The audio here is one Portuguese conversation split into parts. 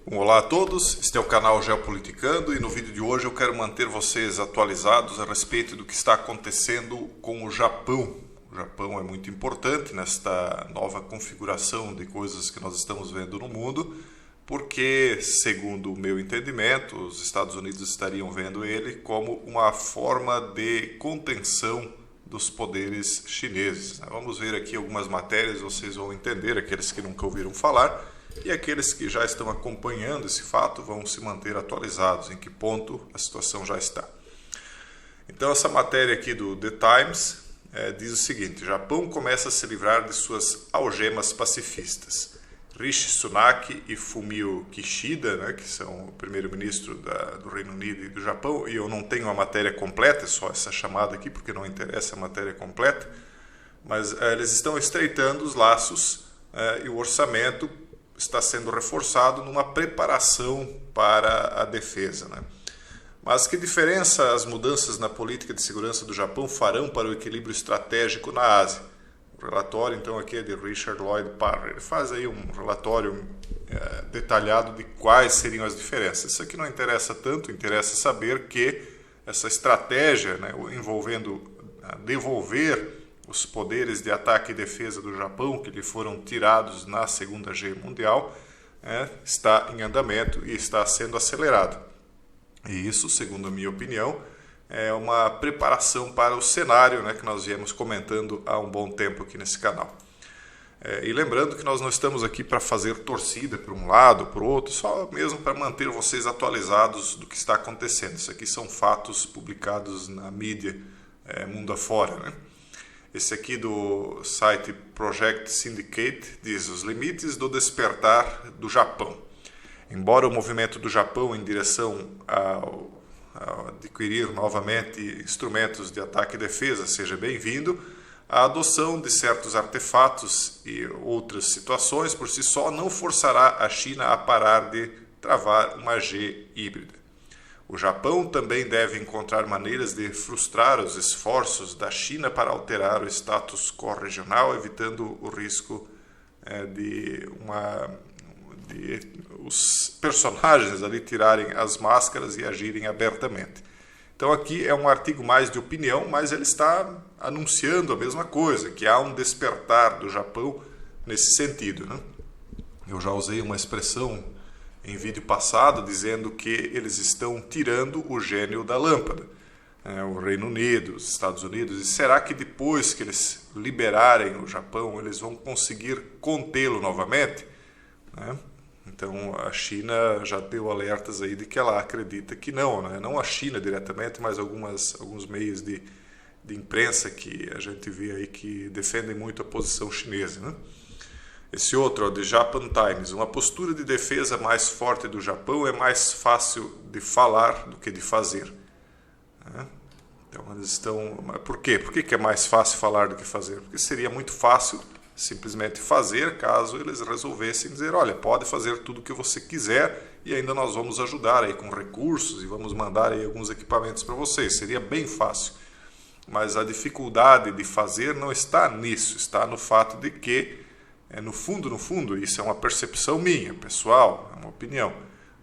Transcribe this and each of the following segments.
Olá a todos, este é o canal Geopoliticando e no vídeo de hoje eu quero manter vocês atualizados a respeito do que está acontecendo com o Japão. O Japão é muito importante nesta nova configuração de coisas que nós estamos vendo no mundo, porque, segundo o meu entendimento, os Estados Unidos estariam vendo ele como uma forma de contenção dos poderes chineses. Vamos ver aqui algumas matérias, vocês vão entender, aqueles que nunca ouviram falar. E aqueles que já estão acompanhando esse fato vão se manter atualizados em que ponto a situação já está. Então essa matéria aqui do The Times diz o seguinte: Japão começa a se livrar de suas algemas pacifistas. Rishi Sunak e Fumio Kishida, que são o primeiro-ministro do Reino Unido e do Japão, e eu não tenho a matéria completa, é só essa chamada aqui porque não interessa a matéria completa, mas eles estão estreitando os laços e o orçamento está sendo reforçado numa preparação para a defesa. Mas que diferença as mudanças na política de segurança do Japão farão para o equilíbrio estratégico na Ásia? O relatório, então, aqui é de Richard Lloyd Parr. Ele faz aí um relatório detalhado de quais seriam as diferenças. Isso aqui não interessa tanto, interessa saber que essa estratégia, envolvendo devolver os poderes de ataque e defesa do Japão, que lhe foram tirados na Segunda Guerra Mundial, está em andamento e está sendo acelerado. E isso, segundo a minha opinião, é uma preparação para o cenário que nós viemos comentando há um bom tempo aqui nesse canal. E lembrando que nós não estamos aqui para fazer torcida para um lado ou para o outro, só mesmo para manter vocês atualizados do que está acontecendo. Isso aqui são fatos publicados na mídia mundo afora, Esse aqui do site Project Syndicate diz: os limites do despertar do Japão. Embora o movimento do Japão em direção a adquirir novamente instrumentos de ataque e defesa seja bem-vindo, a adoção de certos artefatos e outras situações por si só não forçará a China a parar de travar uma G híbrida. O Japão também deve encontrar maneiras de frustrar os esforços da China para alterar o status quo regional, evitando o risco de os personagens ali tirarem as máscaras e agirem abertamente. Então aqui é um artigo mais de opinião, mas ele está anunciando a mesma coisa, que há um despertar do Japão nesse sentido. Eu já usei uma expressão em vídeo passado, dizendo que eles estão tirando o gênio da lâmpada. O Reino Unido, os Estados Unidos, e será que depois que eles liberarem o Japão, eles vão conseguir contê-lo novamente? Então a China já deu alertas aí de que ela acredita que não, não a China diretamente, mas alguns meios de imprensa que a gente vê aí que defendem muito a posição chinesa, Esse outro, The Japan Times: uma postura de defesa mais forte do Japão é mais fácil de falar do que de fazer. Então eles estão... Por quê? Por que é mais fácil falar do que fazer? Porque seria muito fácil simplesmente fazer caso eles resolvessem dizer: olha, pode fazer tudo o que você quiser e ainda nós vamos ajudar aí com recursos e vamos mandar aí alguns equipamentos para vocês. Seria bem fácil. Mas a dificuldade de fazer não está nisso, está no fato de que no fundo, isso é uma percepção minha, pessoal, é uma opinião.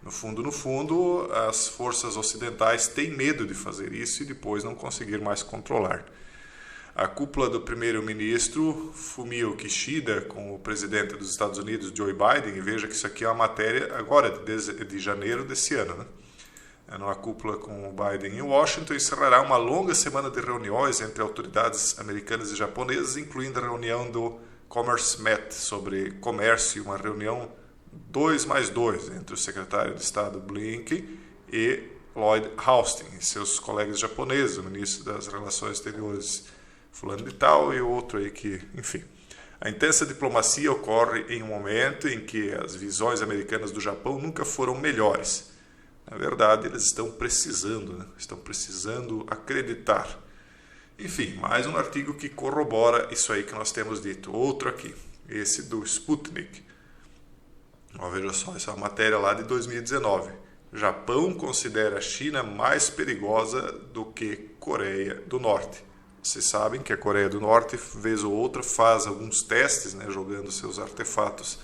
No fundo, as forças ocidentais têm medo de fazer isso e depois não conseguir mais controlar. A cúpula do primeiro-ministro Fumio Kishida com o presidente dos Estados Unidos, Joe Biden, e veja que isso aqui é uma matéria agora, de janeiro desse ano, numa cúpula com o Biden em Washington, encerrará uma longa semana de reuniões entre autoridades americanas e japonesas, incluindo a reunião do Commerce Met sobre comércio, uma reunião 2+2 entre o secretário de Estado Blinken e Lloyd Austin e seus colegas japoneses, o ministro das Relações Exteriores fulano de tal e outro aí que, enfim. A intensa diplomacia ocorre em um momento em que as visões americanas do Japão nunca foram melhores. Na verdade, eles estão precisando acreditar. Enfim, mais um artigo que corrobora isso aí que nós temos dito. Outro aqui, esse do Sputnik. Veja só, essa é uma matéria lá de 2019. Japão considera a China mais perigosa do que Coreia do Norte. Vocês sabem que a Coreia do Norte, vez ou outra, faz alguns testes, jogando seus artefatos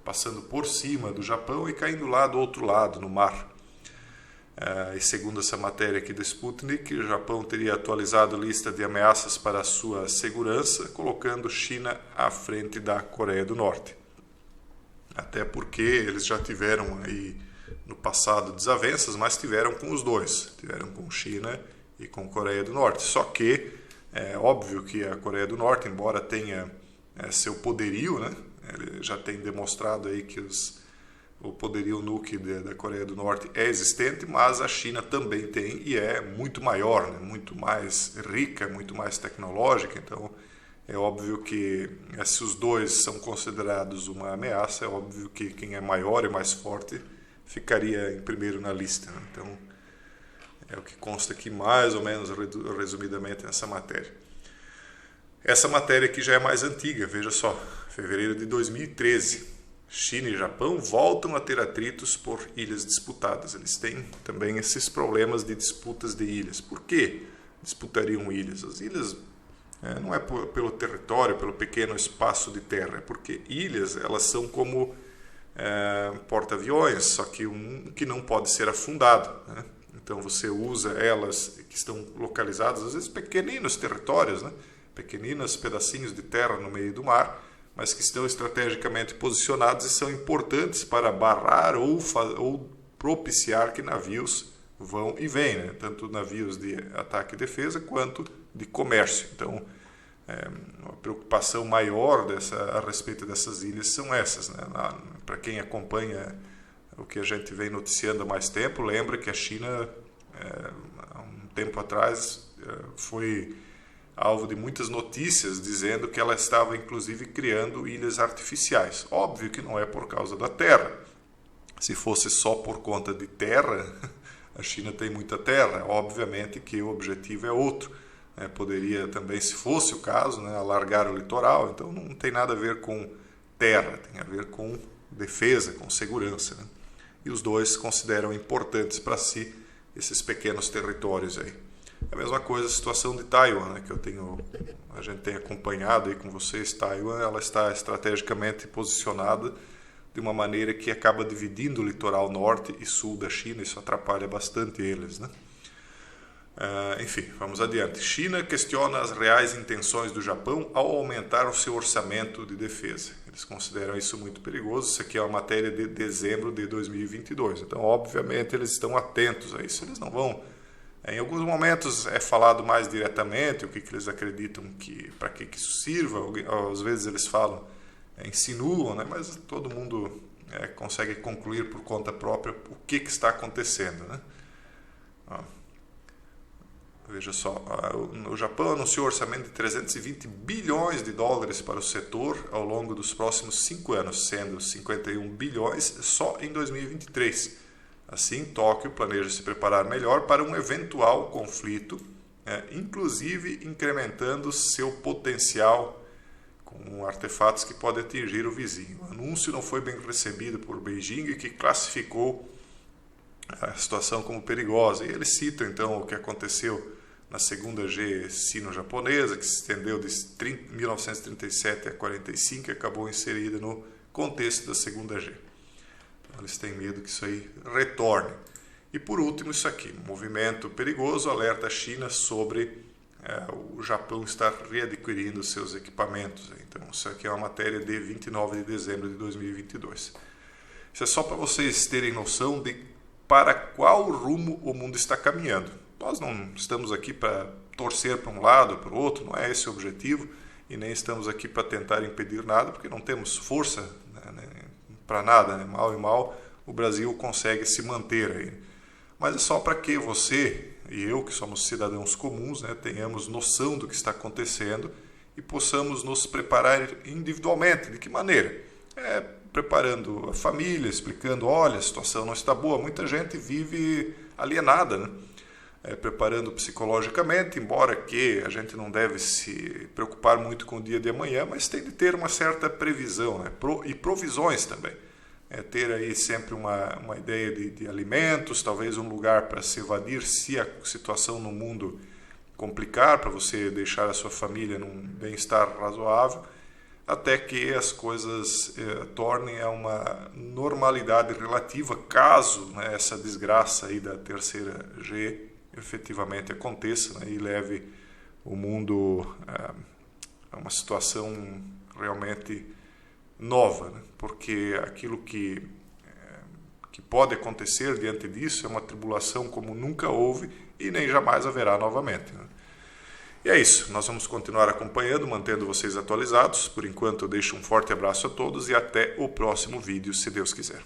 passando por cima do Japão e caindo lá do outro lado, no mar. E segundo essa matéria aqui do Sputnik, o Japão teria atualizado a lista de ameaças para a sua segurança, colocando China à frente da Coreia do Norte. Até porque eles já tiveram aí no passado desavenças, mas tiveram com os dois, tiveram com China e com Coreia do Norte. Só que é óbvio que a Coreia do Norte, embora tenha seu poderio, né, ele já tem demonstrado aí que o poderio nuclear da Coreia do Norte é existente, mas a China também tem e é muito maior, né, muito mais rica, muito mais tecnológica. Então é óbvio que se os dois são considerados uma ameaça, é óbvio que quem é maior e mais forte ficaria em primeiro na lista, né? Então é o que consta aqui mais ou menos resumidamente nessa matéria. Essa matéria aqui já é mais antiga, veja só, fevereiro de 2013. China e Japão voltam a ter atritos por ilhas disputadas. Eles têm também esses problemas de disputas de ilhas. Por que disputariam ilhas? As ilhas não é pelo território, pelo pequeno espaço de terra, é porque ilhas elas são como porta-aviões, só que que não pode ser afundado, né? Então você usa elas que estão localizadas, às vezes pequeninos territórios, né? Pequeninos pedacinhos de terra no meio do mar, mas que estão estrategicamente posicionados e são importantes para barrar ou propiciar que navios vão e vêm, né? Tanto navios de ataque e defesa quanto de comércio. Então, uma preocupação maior a respeito dessas ilhas são essas, né? Para quem acompanha o que a gente vem noticiando há mais tempo, lembra que a China, há um tempo atrás, foi alvo de muitas notícias dizendo que ela estava inclusive criando ilhas artificiais. Óbvio que não é por causa da terra. Se fosse só por conta de terra, a China tem muita terra. Obviamente que o objetivo é outro. Poderia também, se fosse o caso, alargar o litoral. Então não tem nada a ver com terra, tem a ver com defesa, com segurança, né? E os dois consideram importantes para si esses pequenos territórios aí. A mesma coisa a situação de Taiwan, né, que a gente tem acompanhado aí com vocês. Taiwan, ela está estrategicamente posicionada de uma maneira que acaba dividindo o litoral norte e sul da China. Isso atrapalha bastante eles, né? Enfim, vamos adiante. China questiona as reais intenções do Japão ao aumentar o seu orçamento de defesa. Eles consideram isso muito perigoso. Isso aqui é uma matéria de dezembro de 2022. Então, obviamente, eles estão atentos a isso. Eles não vão... Em alguns momentos é falado mais diretamente o que eles acreditam para que isso sirva. Às vezes eles falam, insinuam, né? Mas todo mundo consegue concluir por conta própria o que está acontecendo, né? Veja só, o Japão anunciou um orçamento de 320 bilhões de dólares para o setor ao longo dos próximos 5 anos, sendo 51 bilhões só em 2023. Assim, Tóquio planeja se preparar melhor para um eventual conflito, inclusive incrementando seu potencial com artefatos que podem atingir o vizinho. O anúncio não foi bem recebido por Beijing, que classificou a situação como perigosa. E eles citam então o que aconteceu na segunda G sino-japonesa, que se estendeu de 1937 a 45 e acabou inserida no contexto da segunda G. Eles têm medo que isso aí retorne. E por último, isso aqui, movimento perigoso alerta a China sobre o Japão estar readquirindo seus equipamentos. Então, isso aqui é uma matéria de 29 de dezembro de 2022. Isso é só para vocês terem noção de para qual rumo o mundo está caminhando. Nós não estamos aqui para torcer para um lado ou para o outro, não é esse o objetivo, e nem estamos aqui para tentar impedir nada, porque não temos força, né, para nada, né? Mal e mal o Brasil consegue se manter aí. Mas é só para que você e eu, que somos cidadãos comuns, né, tenhamos noção do que está acontecendo e possamos nos preparar individualmente. De que maneira? Preparando a família, explicando, olha, a situação não está boa. Muita gente vive alienada, né? Preparando psicologicamente, embora que a gente não deve se preocupar muito com o dia de amanhã, mas tem de ter uma certa previsão, né? E provisões também. Ter aí sempre uma ideia de alimentos, talvez um lugar para se evadir se a situação no mundo complicar, para você deixar a sua família num bem-estar razoável, até que as coisas tornem a uma normalidade relativa, caso, né, essa desgraça aí da terceira G efetivamente aconteça, né, e leve o mundo a uma situação realmente nova, né, porque aquilo que pode acontecer diante disso é uma tribulação como nunca houve e nem jamais haverá novamente, né? E é isso, nós vamos continuar acompanhando, mantendo vocês atualizados. Por enquanto eu deixo um forte abraço a todos e até o próximo vídeo, se Deus quiser.